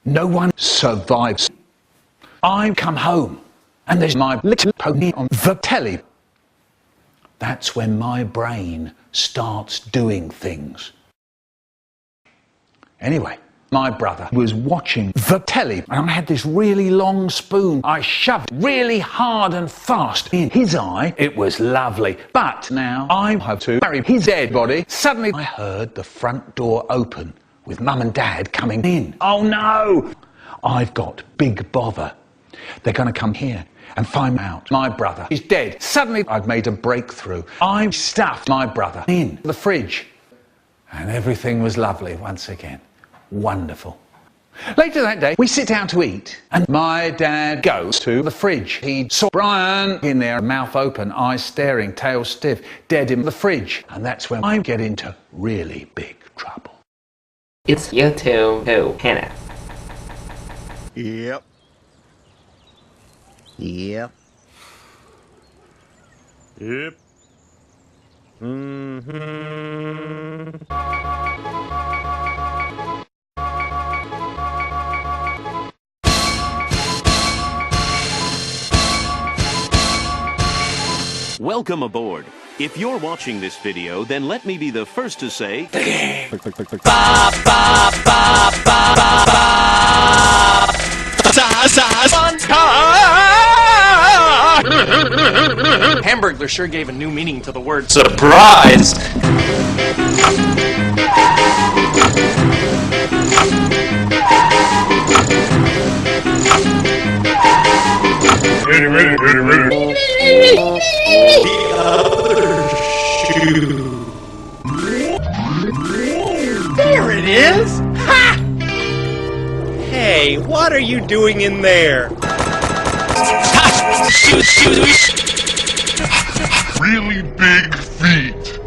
No one survives. I come home and there's my little pony on the telly. That's when my brain starts doing things. Anyway, my brother was watching the telly and I had this really long spoon. I shoved really hard and fast in his eye. It was lovely. But now I have to bury his dead body. Suddenly I heard the front door open with Mum and Dad coming in. Oh no! I've got big bother. They're going to come here and find out my brother is dead. Suddenly I've made a breakthrough. I stuffed my brother in the fridge. And everything was lovely once again. Wonderful. Later that day, we sit down to eat, and my dad goes to the fridge. He saw Brian in there, mouth open, eyes staring, tail stiff, dead in the fridge. And that's when I get into really big trouble. It's you two, Hannah. Yep. Yep. Yep. Welcome aboard. If you're watching this video, then let me be the first to say... The game! Hamburglar sure gave a new meaning to the word surprise. Ready. The other shoe. There it is! Ha! Hey, what are you doing in there? Really big feet.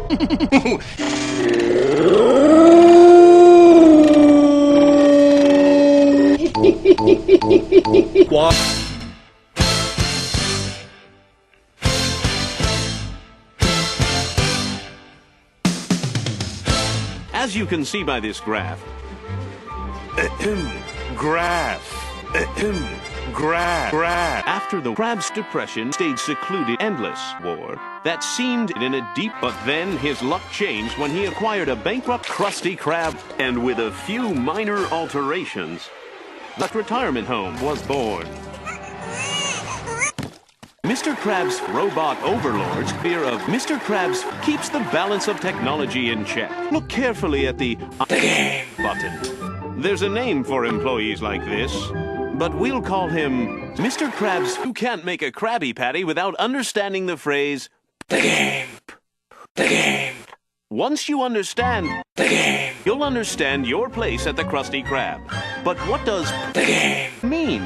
What? As you can see by this graph... graph. After the crab's depression stayed secluded endless war that seemed in a deep, but then his luck changed when he acquired a bankrupt Krusty Krab, and with a few minor alterations, the retirement home was born. Mr. Krabs' robot overlord's fear of Mr. Krabs keeps the balance of technology in check. Look carefully at the game button. There's a name for employees like this, but we'll call him Mr. Krabs, who can't make a Krabby Patty without understanding the phrase, the game. The game. Once you understand the game, you'll understand your place at the Krusty Krab. But what does the game mean?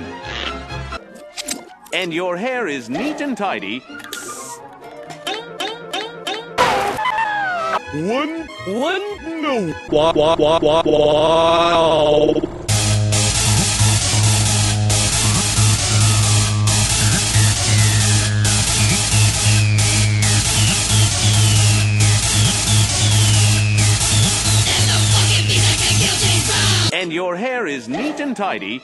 And your hair is neat and tidy. No. Wow. And your hair is neat and tidy.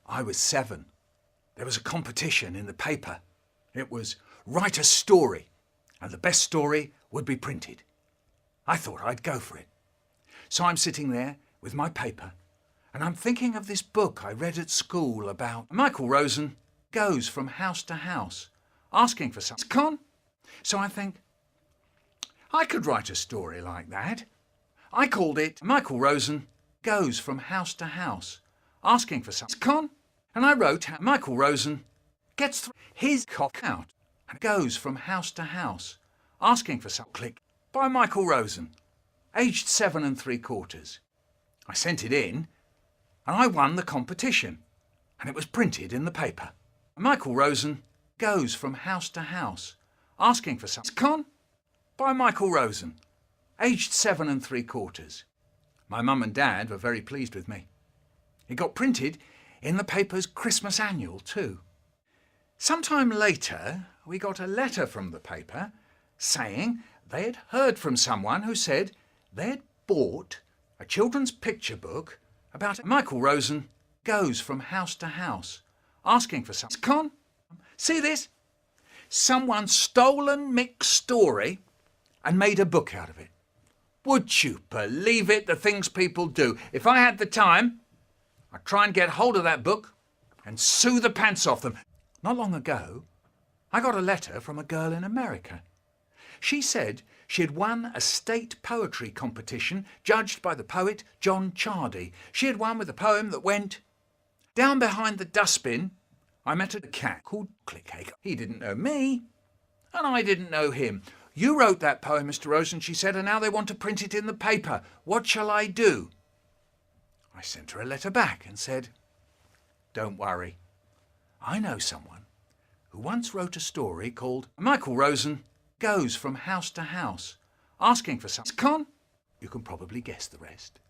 I was 7. There was a competition in the paper. It was write a story, and the best story would be printed. I thought I'd go for it. So I'm sitting there with my paper, and I'm thinking of this book I read at school about Michael Rosen goes from house to house, asking for something. So I think, I could write a story like that. I called it Michael Rosen goes from house to house, asking for something. And I wrote how Michael Rosen gets his cock out and goes from house to house, asking for some click by Michael Rosen, aged 7 3/4. I sent it in, and I won the competition, and it was printed in the paper. Michael Rosen goes from house to house, asking for some by Michael Rosen, aged 7 3/4. My mum and dad were very pleased with me. It got printed in the paper's Christmas annual too. Sometime later, we got a letter from the paper saying they had heard from someone who said they'd bought a children's picture book about Michael Rosen goes from house to house asking for something. Con, see this? Someone stolen Mick's story and made a book out of it. Would you believe it, the things people do? If I had the time, I'd try and get hold of that book and sue the pants off them. Not long ago, I got a letter from a girl in America. She said she had won a state poetry competition judged by the poet John Chardy. She had won with a poem that went, "Down behind the dustbin, I met a cat called Clickcake. He didn't know me, and I didn't know him. You wrote that poem, Mr. Rosen," she said, "and now they want to print it in the paper. What shall I do?" I sent her a letter back and said, "Don't worry. I know someone who once wrote a story called Michael Rosen Goes from House to House asking for something. Con, you can probably guess the rest.